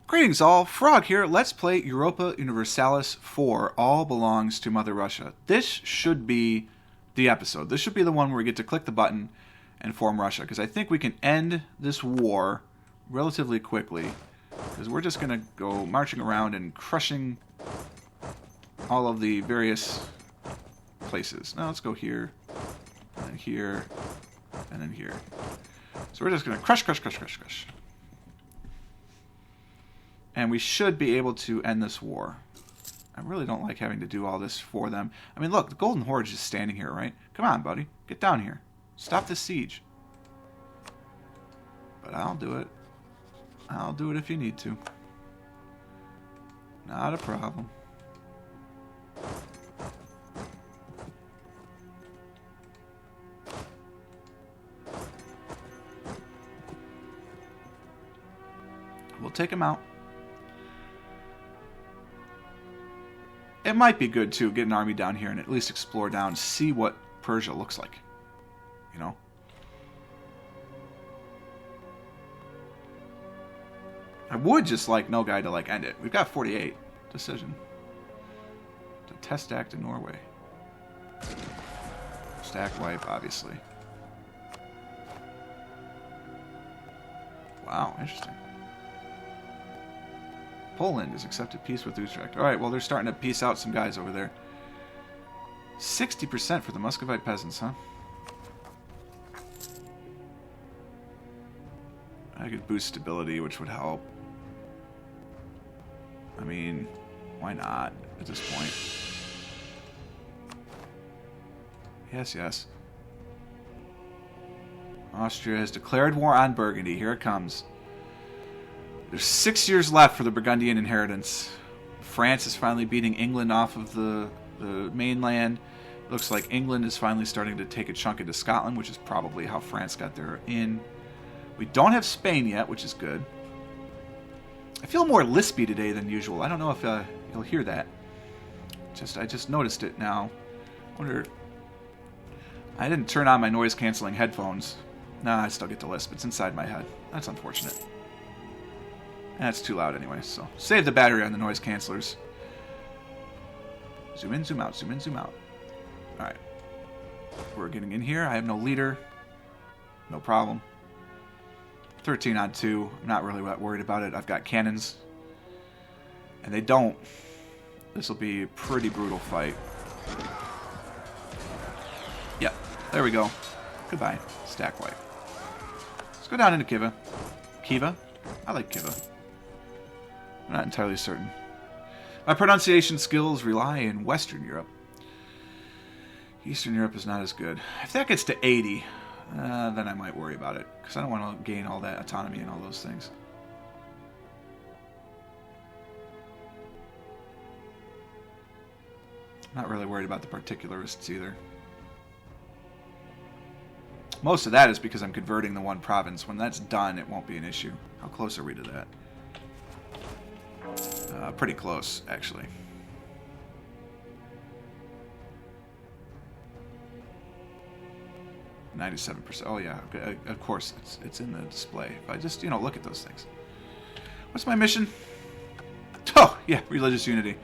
Greetings all, Frog here. Let's play Europa Universalis 4, All Belongs to Mother Russia. This should be the episode. This should be the one where we get to click the button and form Russia, because I think we can end this war relatively quickly, because we're just going to go marching around and crushing all of the various places. Now let's go here, and then here, and then here. So we're just going to crush. And we should be able to end this war. I really don't like having to do all this for them. I mean, look, the Golden Horde is just standing here, right? Come on, buddy. Get down here. Stop this siege. But I'll do it. I'll do it if you need to. Not a problem. We'll take him out. It might be good, too, get an army down here and at least explore down, see what Persia looks like. You know? I would just like no guy to, like, end it. We've got 48. Decision. The test act in Norway. Stack wipe, obviously. Wow, interesting. Poland has accepted peace with Utrecht. Alright, well, they're starting to peace out some guys over there. 60% for the Muscovite peasants, huh? I could boost stability, which would help. I mean, why not at this point? Yes, yes. Austria has declared war on Burgundy. Here it comes. There's 6 years left for the Burgundian inheritance. France is finally beating England off of the mainland. It looks like England is finally starting to take a chunk into Scotland, which is probably how France got their in. We don't have Spain yet, which is good. I feel more lispy today than usual. I don't know if you'll hear that. I just noticed it now. Wonder. I didn't turn on my noise-canceling headphones. Nah, I still get the lisp. It's inside my head. That's unfortunate. That's too loud anyway, so save the battery on the noise cancelers. Zoom in, zoom out, zoom in, zoom out. Alright. We're getting in here. I have no leader. No problem. 13 on 2. I'm not really worried about it. I've got cannons. And they don't. This will be a pretty brutal fight. Yep. There we go. Goodbye. Stack wipe. Let's go down into Kiva. Kiva? I like Kiva. I'm not entirely certain. My pronunciation skills rely in Western Europe. Eastern Europe is not as good. If that gets to 80, then I might worry about it, because I don't want to gain all that autonomy and all those things. I'm not really worried about the particularists either. Most of that is because I'm converting the one province. When that's done, it won't be an issue. How close are we to that? Pretty close, actually. %97%. Oh yeah, okay. Of course, it's in the display. If I just, look at those things. What's my mission? Oh, yeah, religious unity.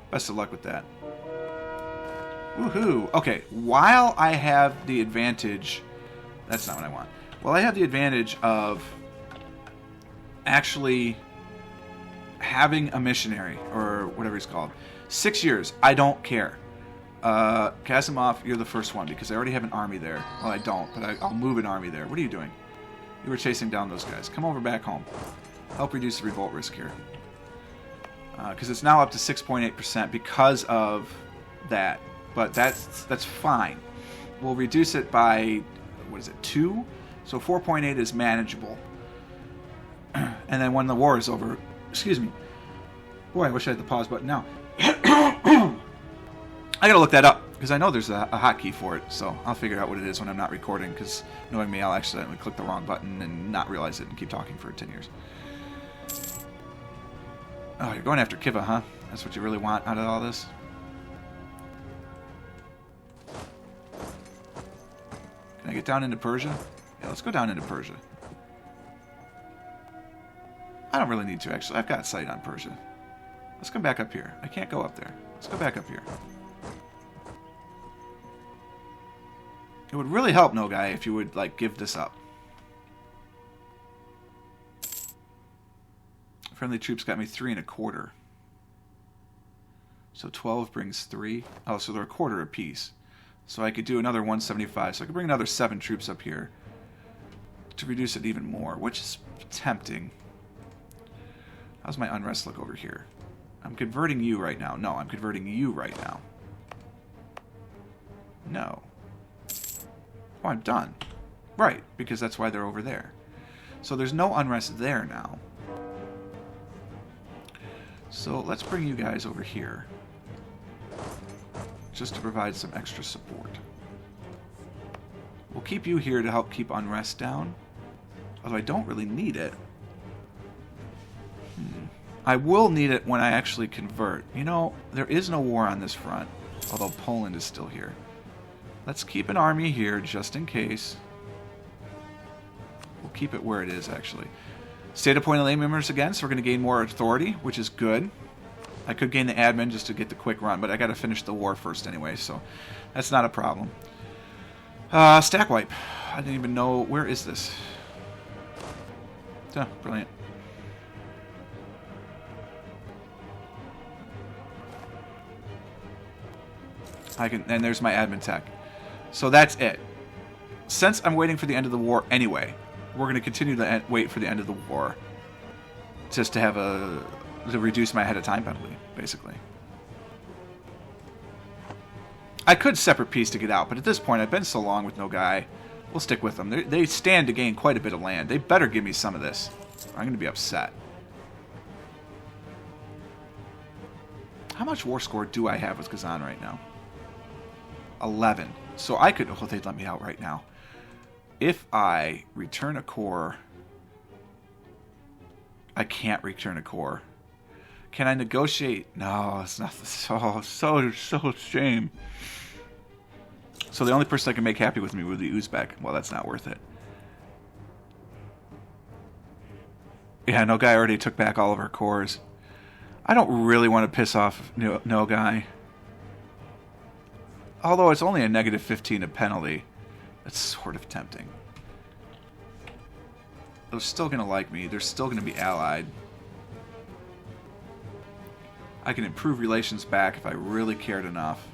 Best of luck with that. Woohoo! Okay, while I have the advantage... That's not what I want. Well, I have the advantage of actually having a missionary, or whatever he's called. 6 years. I don't care. Kazimov, you're the first one, because I already have an army there. Well, I don't, but I'll move an army there. What are you doing? You were chasing down those guys. Come over back home. Help reduce the revolt risk here. Because it's now up to 6.8% because of that. But that's fine. We'll reduce it by... What is it, 2? So 4.8 is manageable. And then when the war is over... Excuse me. Boy, I wish I had the pause button now. I gotta look that up, because I know there's a hotkey for it, so I'll figure out what it is when I'm not recording, because knowing me, I'll accidentally click the wrong button and not realize it and keep talking for 10 years. Oh, you're going after Kiva, huh? That's what you really want out of all this? Can I get down into Persia? Yeah, let's go down into Persia. I don't really need to, actually. I've got sight on Persia. Let's come back up here. I can't go up there. Let's go back up here. It would really help, Nogai, if you would, like, give this up. Friendly troops got me 3 1/4. So 12 brings 3. Oh, so they're a quarter apiece. So I could do another 175. So I could bring another 7 troops up here to reduce it even more, which is tempting. How's my unrest look over here? I'm converting you right now. No, I'm converting you right now. No. Oh, I'm done. Right, because that's why they're over there. So there's no unrest there now. So let's bring you guys over here, just to provide some extra support. We'll keep you here to help keep unrest down, although I don't really need it. I will need it when I actually convert. You know, there is no war on this front, although Poland is still here. Let's keep an army here just in case. We'll keep it where it is, actually. State appointed lay members again, so we're going to gain more authority, which is good. I could gain the admin just to get the quick run, but I got to finish the war first anyway, so that's not a problem. Stack wipe. I didn't even know. Where is this? Oh, brilliant. And there's my admin tech. So that's it. Since I'm waiting for the end of the war anyway, we're going to continue to wait for the end of the war, just to have to reduce my ahead of time penalty, basically. I could separate peace to get out, but at this point, I've been so long with Nogai, we'll stick with them. They stand to gain quite a bit of land. They better give me some of this. I'm going to be upset. How much war score do I have with Kazan right now? 11. So I could... Oh, they'd let me out right now. If I return a core... I can't return a core. Can I negotiate? No, it's not... So shame. So the only person I can make happy with me would be Uzbek. Well, that's not worth it. Yeah, Nogai already took back all of her cores. I don't really want to piss off Nogai. Although it's only a negative 15 of penalty, that's sort of tempting. They're still going to like me. They're still going to be allied. I can improve relations back if I really cared enough.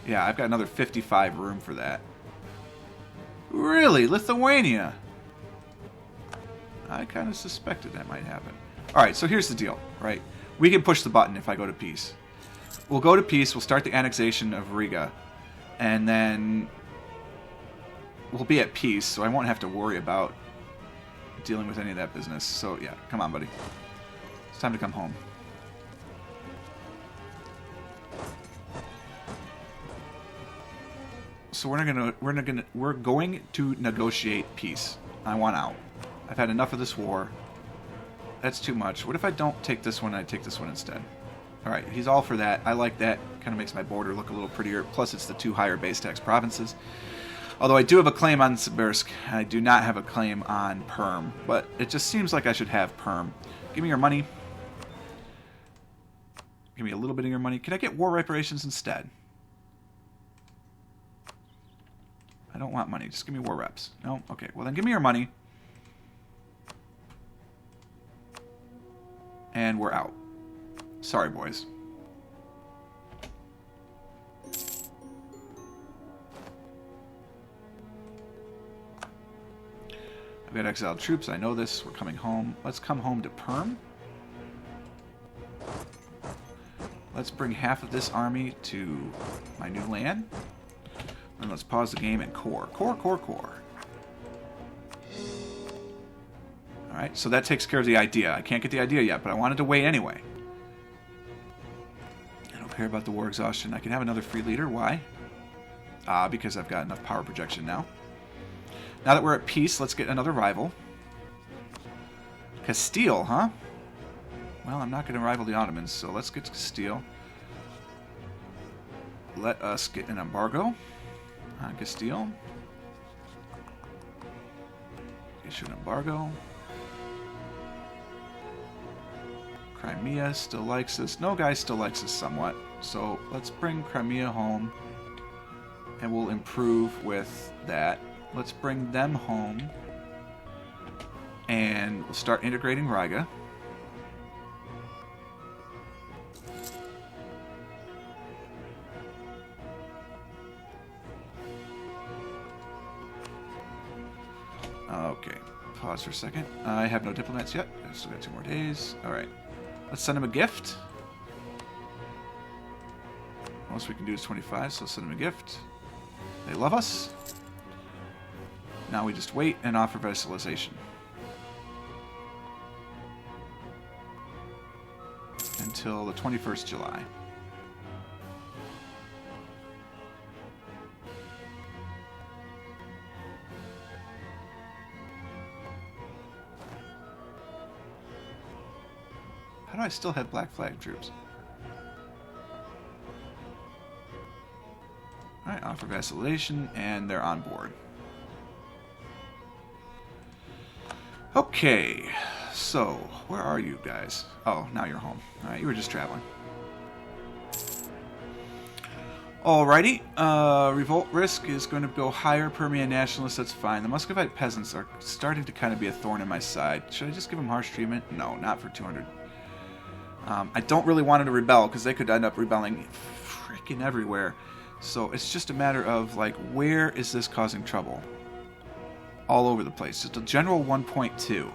Yeah, I've got another 55 room for that. Really? Lithuania? I kind of suspected that might happen. Alright, so here's the deal, right? We can push the button if I go to peace. We'll go to peace, we'll start the annexation of Riga, and then we'll be at peace, so I won't have to worry about dealing with any of that business. So yeah, come on, buddy. It's time to come home. So we're going to negotiate peace. I want out. I've had enough of this war. That's too much. What if I don't take this one and I take this one instead? Alright, he's all for that. I like that. Kind of makes my border look a little prettier. Plus, it's the 2 higher base tax provinces. Although I do have a claim on Sibersk. I do not have a claim on Perm. But it just seems like I should have Perm. Give me your money. Give me a little bit of your money. Can I get war reparations instead? I don't want money. Just give me war reps. No? Okay. Well, then give me your money. And we're out. Sorry, boys. I've got exiled troops. I know this. We're coming home. Let's come home to Perm. Let's bring half of this army to my new land. And let's pause the game and core. Core. Alright, so that takes care of the idea. I can't get the idea yet, but I wanted to wait anyway. I don't care about the war exhaustion. I can have another free leader. Why? Because I've got enough power projection now. Now that we're at peace, let's get another rival. Castile, huh? Well, I'm not going to rival the Ottomans, so let's get Castile. Let us get an embargo on Castile. Issue an embargo. Crimea still likes us. No guy still likes us somewhat. So let's bring Crimea home. And we'll improve with that. Let's bring them home. And we'll start integrating Riga. Okay, pause for a second. I have no diplomats yet. I've still got 2 more days. Alright, let's send him a gift. Most we can do is 25, so send them a gift. They love us. Now we just wait and offer vassalization. Until the 21st July. How do I still have black flag troops? Alright, offer vassalization, and they're on board. Okay, so, where are you guys? Oh, now you're home. Alright, you were just traveling. Alrighty, revolt risk is going to go higher. Permian nationalists, that's fine. The Muscovite peasants are starting to kind of be a thorn in my side. Should I just give them harsh treatment? No, not for 200. I don't really want them to rebel, because they could end up rebelling freaking everywhere. So it's just a matter of, like, where is this causing trouble? All over the place. It's a general 1.2.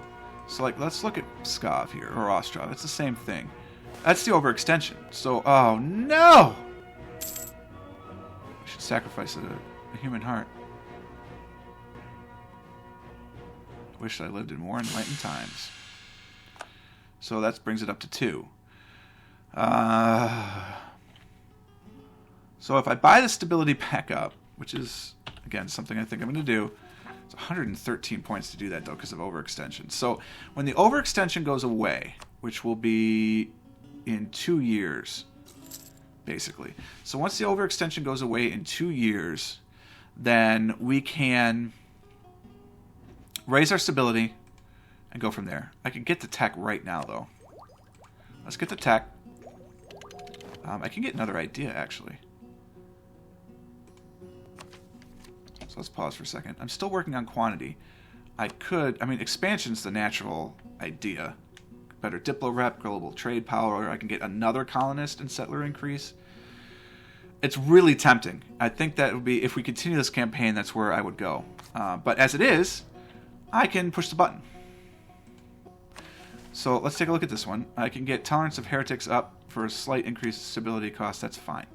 So, like, let's look at Pskov here, or Ostrov. It's the same thing. That's the overextension. So, oh no! We should sacrifice a human heart. Wish I lived in more enlightened times. So that brings it up to 2. So if I buy the stability back up, which is, again, something I think I'm going to do, it's 113 points to do that, though, because of overextension. So when the overextension goes away, which will be in 2 years, basically. So once the overextension goes away in 2 years, then we can raise our stability and go from there. I can get the tech right now, though. Let's get the tech. I can get another idea, actually. So let's pause for a second. I'm still working on quantity. I mean, expansion's the natural idea. Better diplo rep, global trade power. I can get another colonist and settler increase. It's really tempting. I think that would be, if we continue this campaign, that's where I would go. But as it is, I can push the button. So let's take a look at this one. I can get tolerance of heretics up for a slight increase in stability cost. That's fine.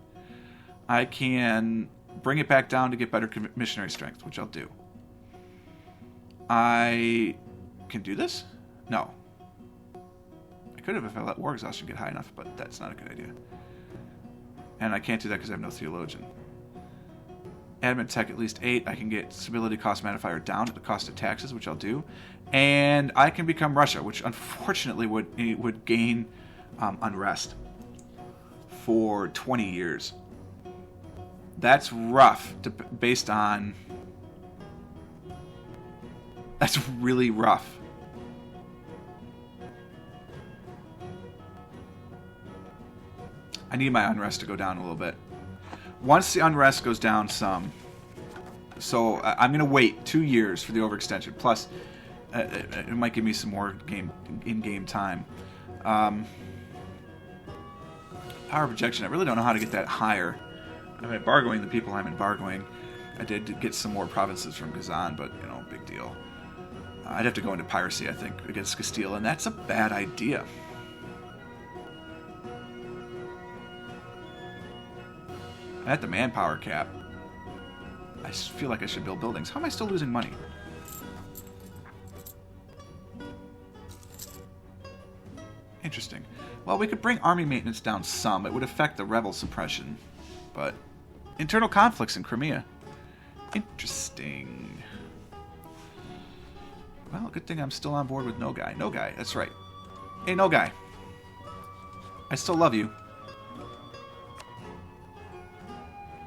I can bring it back down to get better missionary strength, which I'll do. I can do this? No. I could have if I let war exhaustion get high enough, but that's not a good idea. And I can't do that because I have no theologian. Admin tech at least 8. I can get stability cost modifier down at the cost of taxes, which I'll do. And I can become Russia, which unfortunately would gain unrest for 20 years. That's rough, based on... That's really rough. I need my unrest to go down a little bit. Once the unrest goes down some... So I'm going to wait 2 years for the overextension. Plus, it might give me some more in-game time. Power projection, I really don't know how to get that higher. I'm embargoing the people I'm embargoing. I did get some more provinces from Kazan, but, you know, big deal. I'd have to go into piracy, I think, against Castile, and that's a bad idea. I'm at the manpower cap. I feel like I should build buildings. How am I still losing money? Interesting. Well, we could bring army maintenance down some. It would affect the rebel suppression. But internal conflicts in Crimea. Interesting. Well, good thing I'm still on board with No Guy. No Guy, that's right. Hey, No Guy. I still love you.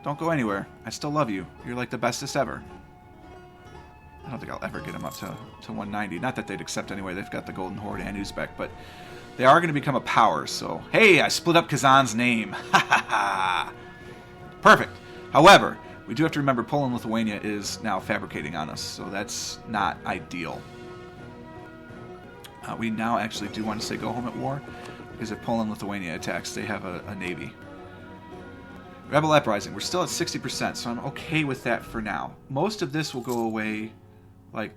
Don't go anywhere. I still love you. You're like the bestest ever. I don't think I'll ever get them up to 190. Not that they'd accept anyway. They've got the Golden Horde and Uzbek, but they are going to become a power. So, hey, I split up Kazan's name. Ha ha ha. Perfect. However, we do have to remember Poland and Lithuania is now fabricating on us, so that's not ideal. We now actually do want to say go home at war, because if Poland and Lithuania attacks, they have a navy. Rebel Uprising, we're still at 60%, so I'm okay with that for now. Most of this will go away, like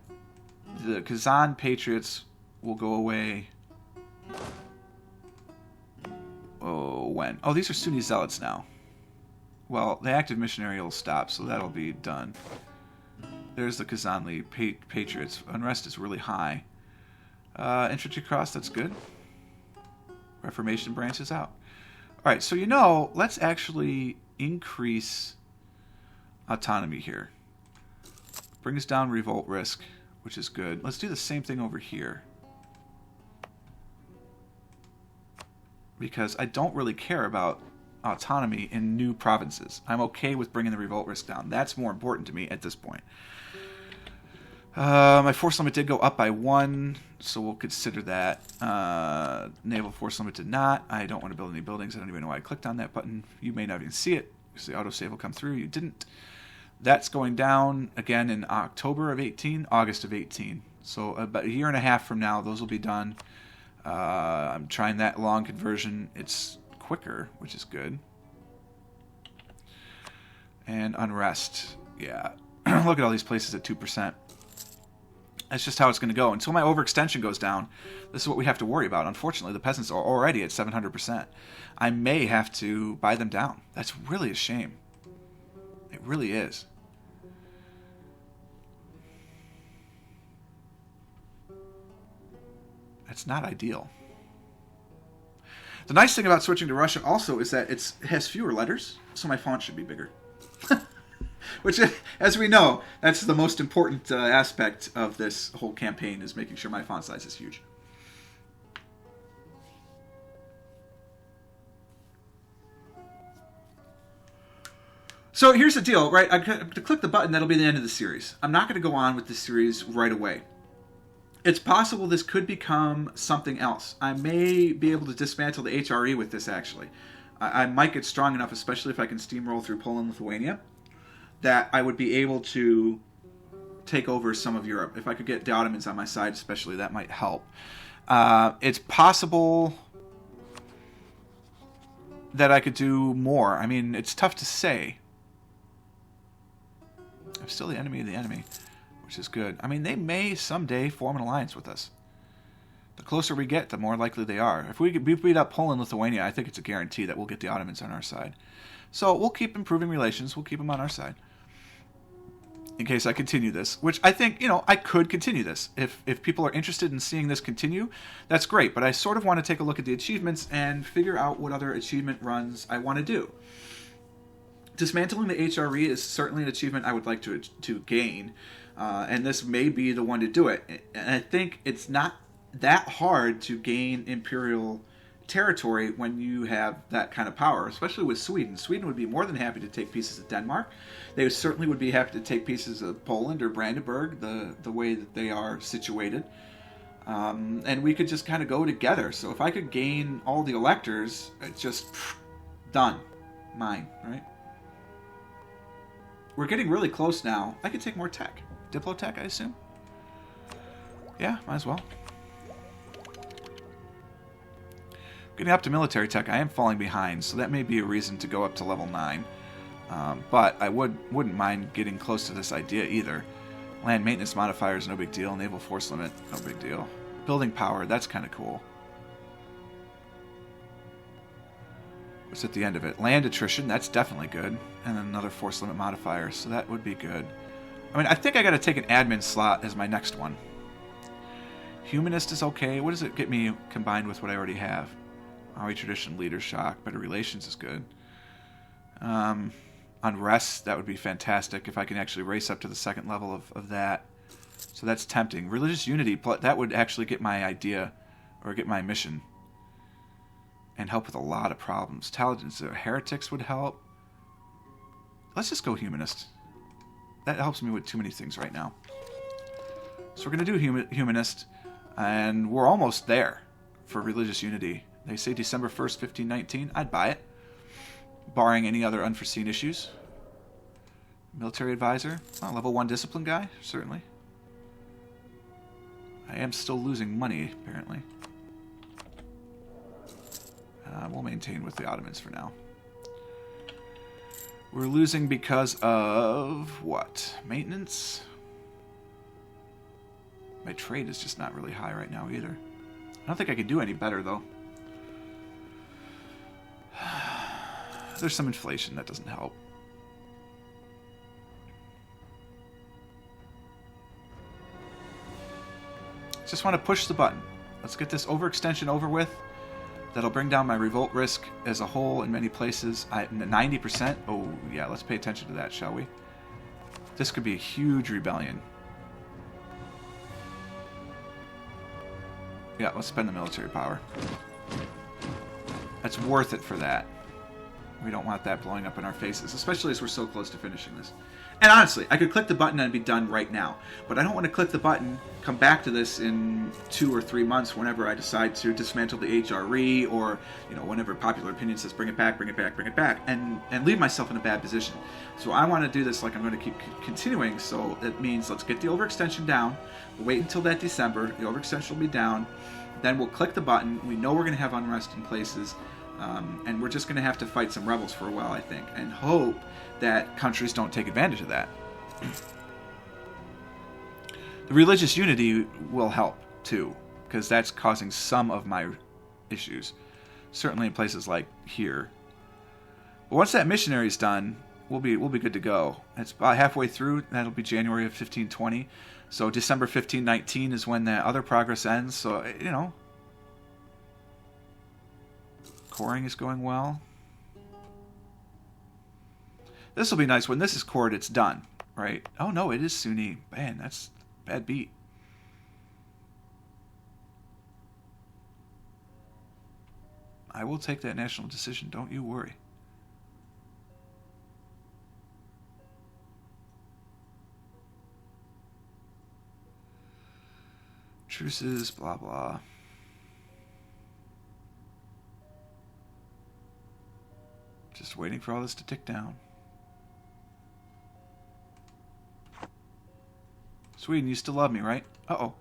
the Kazan Patriots will go away. Oh, when? Oh, these are Sunni Zealots now. Well, the active missionary will stop, so that'll be done. There's the Kazanli Patriots. Unrest is really high. Infantry cross, that's good. Reformation branches out. Alright, so let's actually increase autonomy here. Bring us down revolt risk, which is good. Let's do the same thing over here. Because I don't really care about autonomy in new provinces. I'm okay with bringing the revolt risk down. That's more important to me at this point. My force limit did go up by 1, so we'll consider that. Naval force limit did not. I don't want to build any buildings. I don't even know why I clicked on that button. You may not even see it, because the autosave will come through. You didn't. That's going down again in October of 18, August of 18. So about a year and a half from now, those will be done. I'm trying that long conversion. It's quicker, which is good. And unrest. Yeah. Look at all these places at 2%. That's just how it's going to go. Until my overextension goes down, this is what we have to worry about. Unfortunately, the peasants are already at 700%. I may have to buy them down. That's really a shame. It really is. That's not ideal. The nice thing about switching to Russian also is that it has fewer letters, so my font should be bigger. Which, as we know, that's the most important aspect of this whole campaign, is making sure my font size is huge. So here's the deal, right? To click the button, that'll be the end of the series. I'm not going to go on with this series right away. It's possible this could become something else. I may be able to dismantle the HRE with this, actually. I might get strong enough, especially if I can steamroll through Poland and Lithuania, that I would be able to take over some of Europe. If I could get the Ottomans on my side especially, that might help. It's possible that I could do more. I mean, it's tough to say. I'm still the enemy of the enemy, which is good. I mean, they may someday form an alliance with us. The closer we get, the more likely they are. If we beat up Poland and Lithuania, I think it's a guarantee that we'll get the Ottomans on our side. So we'll keep improving relations. We'll keep them on our side. In case I continue this, which I think, I could continue this. If people are interested in seeing this continue, that's great. But I sort of want to take a look at the achievements and figure out what other achievement runs I want to do. Dismantling the HRE is certainly an achievement I would like to gain. And this may be the one to do it. And I think it's not that hard to gain imperial territory when you have that kind of power, especially with Sweden. Sweden would be more than happy to take pieces of Denmark. They certainly would be happy to take pieces of Poland or Brandenburg, the way that they are situated. And we could just kind of go together. So if I could gain all the electors, it's just done. Mine, right? We're getting really close now. I could take more tech. Diplotech, I assume? Yeah, might as well. Getting up to military tech, I am falling behind, so that may be a reason to go up to level 9. But I wouldn't mind getting close to this idea either. Land maintenance modifiers, no big deal. Naval force limit, no big deal. Building power, that's kind of cool. What's at the end of it? Land attrition, that's definitely good. And then another force limit modifier, so that would be good. I mean, I think I got to take an admin slot as my next one. Humanist is okay. What does it get me combined with what I already have? Maori tradition, leader shock, better relations is good. Unrest, that would be fantastic if I can actually race up to the second level of that. So that's tempting. Religious unity, that would actually get my idea, or get my mission. And help with a lot of problems. Intelligence, heretics would help. Let's just go humanist. That helps me with too many things right now. So we're going to do humanist, and we're almost there for religious unity. They say December 1st, 1519. I'd buy it, barring any other unforeseen issues. Military advisor. Oh, level 1 discipline guy, certainly. I am still losing money, apparently. We'll maintain with the Ottomans for now. We're losing because of what? Maintenance? My trade is just not really high right now either. I don't think I can do any better, though. There's some inflation. That doesn't help. Just want to push the button. Let's get this overextension over with. That'll bring down my revolt risk as a whole in many places. 90%? Oh, yeah, let's pay attention to that, shall we? This could be a huge rebellion. Yeah, let's spend the military power. That's worth it for that. We don't want that blowing up in our faces, especially as we're so close to finishing this. And honestly, I could click the button and be done right now. But I don't want to click the button, come back to this in 2 or 3 months whenever I decide to dismantle the HRE, or whenever popular opinion says bring it back, bring it back, bring it back, and leave myself in a bad position. So I want to do this like I'm going to keep continuing, so that means let's get the overextension down. We'll wait until that December. The overextension will be down. Then we'll click the button. We know we're going to have unrest in places. And we're just going to have to fight some rebels for a while, I think, and hope that countries don't take advantage of that. The religious unity will help, too, because that's causing some of my issues, certainly in places like here. But once that missionary's done, we'll be good to go. It's about halfway through. That'll be January of 1520. So December 1519 is when that other progress ends. So, coring is going well. This will be nice. When this is cored, it's done, right? Oh, no, it is Sunni. Man, that's a bad beat. I will take that national decision. Don't you worry. Truces, blah, blah. Just waiting for all this to tick down. Sweden, you still love me, right? Uh-oh.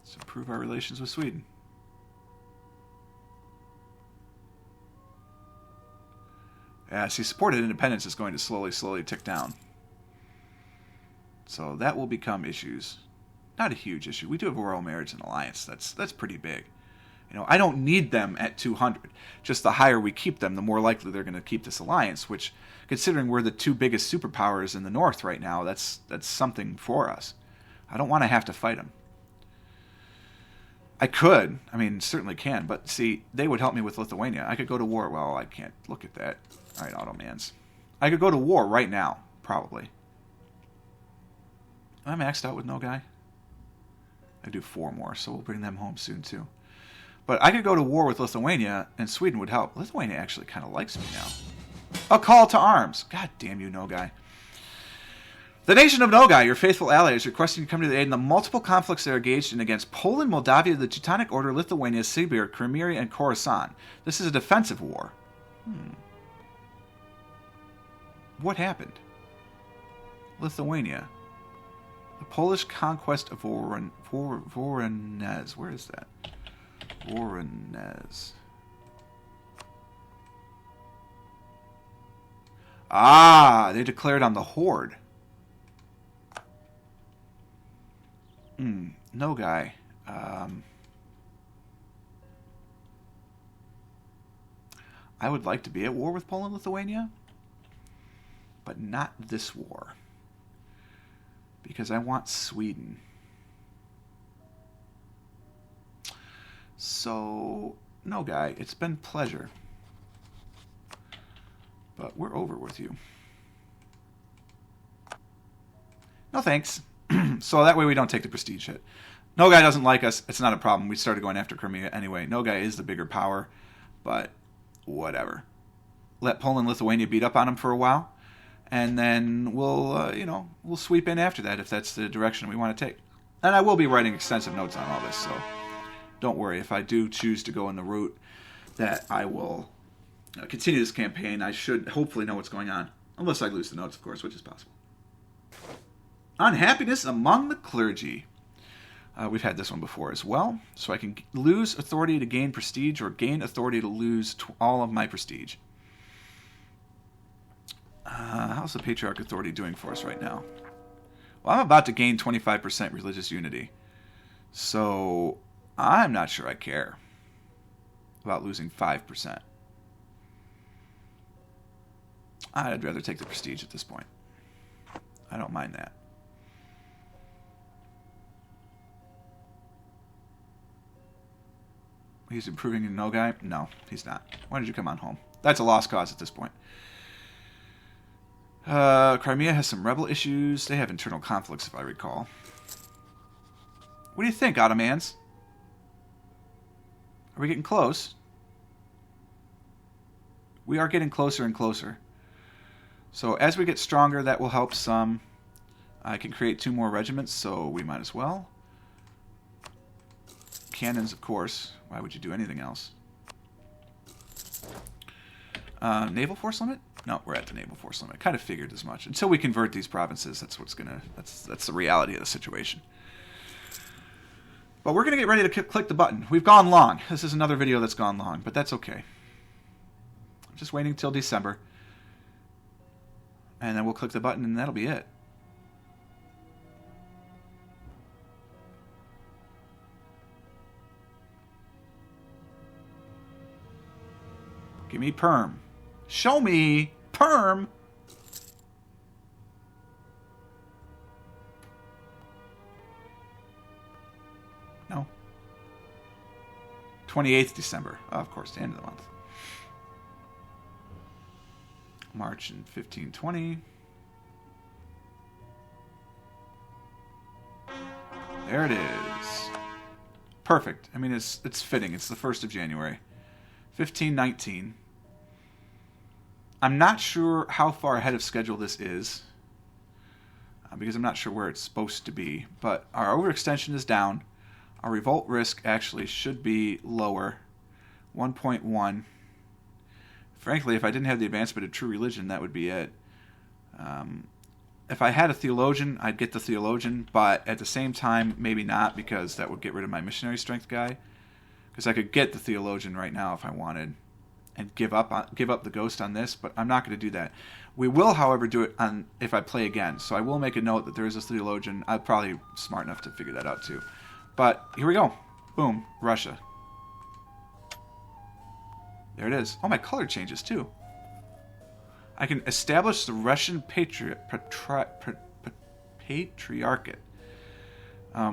Let's improve our relations with Sweden. Yeah, see, supported independence is going to slowly tick down. So that will become issues. Not a huge issue. We do have a royal marriage and alliance. That's pretty big. I don't need them at 200. Just the higher we keep them, the more likely they're going to keep this alliance, which, considering we're the 2 biggest superpowers in the north right now, that's something for us. I don't want to have to fight them. I could. I mean, certainly can. But, see, they would help me with Lithuania. I could go to war. Well, I can't look at that. All right, Ottomans. I could go to war right now, probably. Am I maxed out with no guy? I do 4 more, so we'll bring them home soon, too. But I could go to war with Lithuania, and Sweden would help. Lithuania actually kind of likes me now. A call to arms. God damn you, Nogai. The nation of Nogai, your faithful ally, is requesting you come to the aid in the multiple conflicts they are engaged in against Poland, Moldavia, the Teutonic Order, Lithuania, Siberia, Crimea, and Khorasan. This is a defensive war. What happened? Lithuania. The Polish conquest of Voronezh. Where is that? Voronezh. Ah, they declared on the Horde. No guy. I would like to be at war with Poland, Lithuania, but not this war, because I want Sweden. So, no guy, it's been pleasure. But we're over with you. No thanks. So that way we don't take the prestige hit. No guy doesn't like us. It's not a problem. We started going after Crimea anyway. No guy is the bigger power, but whatever. Let Poland and Lithuania beat up on him for a while, and then we'll we'll sweep in after that if that's the direction we want to take. And I will be writing extensive notes on all this, so don't worry. If I do choose to go in the route that I will continue this campaign, I should hopefully know what's going on, unless I lose the notes, of course, which is possible. Unhappiness among the clergy. We've had this one before as well. So I can lose authority to gain prestige, or gain authority to lose all of my prestige. How's the Patriarch Authority doing for us right now? Well, I'm about to gain 25% religious unity. So I'm not sure I care about losing 5%. I'd rather take the prestige at this point. I don't mind that. He's improving in Nogai? No, he's not. Why did you come on home? That's a lost cause at this point. Crimea has some rebel issues. They have internal conflicts, if I recall. What do you think, Ottomans? Are we getting close? We are getting closer and closer. So as we get stronger, that will help some. I can create 2 more regiments, so we might as well. Cannons, of course. Why would you do anything else? Naval force limit? No, we're at the naval force limit. I kind of figured as much. Until we convert these provinces, that's the reality of the situation. But we're going to get ready to click the button. We've gone long. This is another video that's gone long, but that's okay. I'm just waiting till December. And then we'll click the button, and that'll be it. Give me perm. Show me perm. No. 28th December. Oh, of course, the end of the month. March in 1520. There it is. Perfect. I mean, it's fitting. It's the 1st of January. 1519. I'm not sure how far ahead of schedule this is, because I'm not sure where it's supposed to be, but our overextension is down. Our revolt risk actually should be lower, 1.1. Frankly, if I didn't have the advancement of true religion, that would be it. If I had a theologian, I'd get the theologian, but at the same time, maybe not, because that would get rid of my missionary strength guy. Because I could get the theologian right now if I wanted, and give up the ghost on this, but I'm not going to do that. We will, however, do it on if I play again. So I will make a note that there is a theologian. I'm probably smart enough to figure that out too. But here we go. Boom. Russia. There it is. Oh, my color changes too. I can establish the Russian Patriarchate,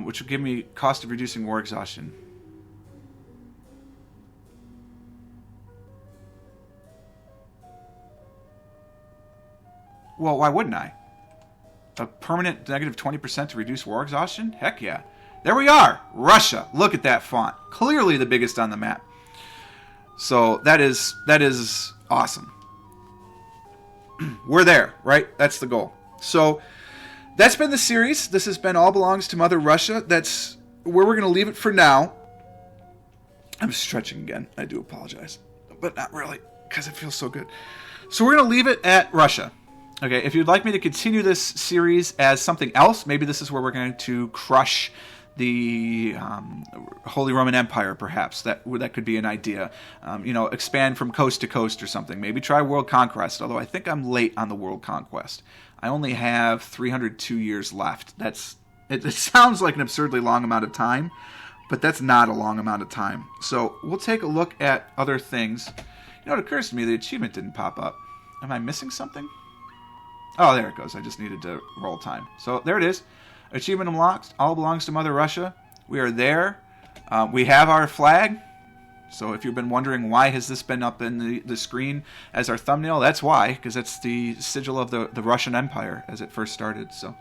which will give me cost of reducing war exhaustion. Well, why wouldn't I? A permanent negative 20% to reduce war exhaustion? Heck yeah. There we are! Russia. Look at that font. Clearly the biggest on the map. So that is awesome. We're there, right? That's the goal. So that's been the series. This has been All Belongs to Mother Russia. That's where we're going to leave it for now. I'm stretching again. I do apologize. But not really, because it feels so good. So we're going to leave it at Russia. Okay, if you'd like me to continue this series as something else, maybe this is where we're going to crush the Holy Roman Empire, perhaps. That could be an idea. Expand from coast to coast or something. Maybe try world conquest, although I think I'm late on the world conquest. I only have 302 years left. It sounds like an absurdly long amount of time, but that's not a long amount of time. So we'll take a look at other things. It occurs to me the achievement didn't pop up. Am I missing something? Oh, there it goes. I just needed to roll time. So there it is. Achievement unlocked. All belongs to Mother Russia. We are there. We have our flag. So if you've been wondering why has this been up in the screen as our thumbnail, that's why, because it's the sigil of the Russian Empire as it first started. So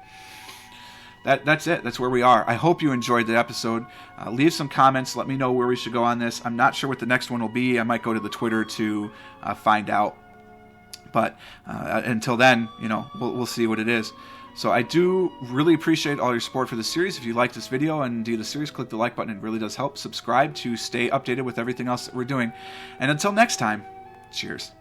that's it. That's where we are. I hope you enjoyed the episode. Leave some comments. Let me know where we should go on this. I'm not sure what the next one will be. I might go to the Twitter to find out. But until then, you know, we'll see what it is. So I do really appreciate all your support for the series. If you like this video and indeed the series, click the like button. It really does help. Subscribe to stay updated with everything else that we're doing. And until next time, cheers.